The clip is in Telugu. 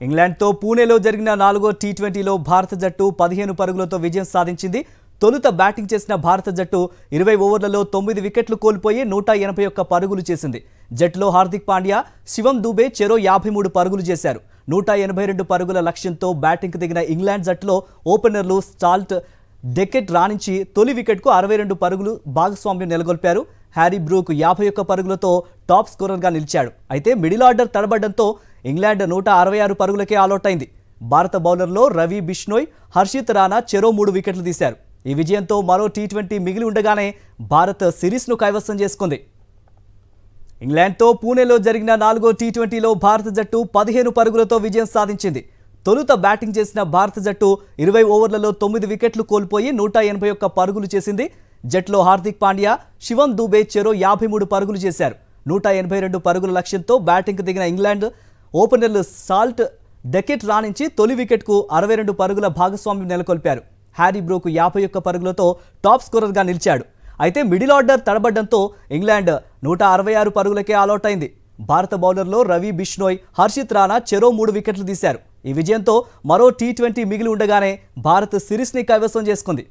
ఇంగ్లాండ్తో పూణేలో జరిగిన 4వ టీ20లో భారత జట్టు 15 పరుగులతో విజయం సాధించింది. తొలుత బ్యాటింగ్ చేసిన భారత జట్టు 20 ఓవర్లలో 9 వికెట్లు కోల్పోయి 181 పరుగులు చేసింది. జట్టులో హార్దిక్ పాండ్యా, శివం దూబే చెరో 53 పరుగులు చేశారు. 182 పరుగుల లక్ష్యంతో బ్యాటింగ్కు దిగిన ఇంగ్లాండ్ జట్టులో ఓపెనర్లు స్టాల్ట్, డెకెట్ రాణించి తొలి వికెట్కు 62 పరుగులు భాగస్వామ్యం నెలకొల్పారు. హ్యారీ బ్రూక్ 51 పరుగులతో టాప్ స్కోరర్గా నిలిచాడు. అయితే మిడిల్ ఆర్డర్ తడబడ్డంతో ఇంగ్లాండ్ 166 పరుగులకే ఆలౌట్ అయింది. భారత బౌలర్లో రవి బిష్నోయ్, హర్షిత్ రాణా చెరో 3 వికెట్లు తీశారు. ఈ విజయంతో మరో టీ20 మిగిలి ఉండగానే భారత్ సిరీస్ను కైవసం చేసుకుంది. ఇంగ్లాండ్తో పూణేలో జరిగిన 4వ టీ20లో భారత జట్టు 15 పరుగులతో విజయం సాధించింది. తొలుత బ్యాటింగ్ చేసిన భారత జట్టు 20 ఓవర్లలో 9 వికెట్లు కోల్పోయి 181 పరుగులు చేసింది. జట్టులో హార్దిక్ పాండ్యా, శివం దూబే చెరో 53 పరుగులు చేశారు. 182 పరుగుల లక్ష్యంతో బ్యాటింగ్కు దిగిన ఇంగ్లాండ్ ఓపెనర్లు సాల్ట్, డెకెట్ రాణించి తొలి వికెట్కు 62 పరుగుల భాగస్వామ్యం నెలకొల్పారు. హ్యారీ బ్రూక్ 51 పరుగులతో టాప్ స్కోరర్గా నిలిచాడు. అయితే మిడిల్ ఆర్డర్ తడబడ్డంతో ఇంగ్లాండ్ 166 పరుగులకే ఆలౌట్ అయింది. భారత బౌలర్లో రవి బిష్నోయ్, హర్షిత్ రాణా చెరో 3 వికెట్లు తీశారు. ఈ విజయంతో మరో టీ20 మిగిలి ఉండగానే భారత్ సిరీస్ని కైవసం చేసుకుంది.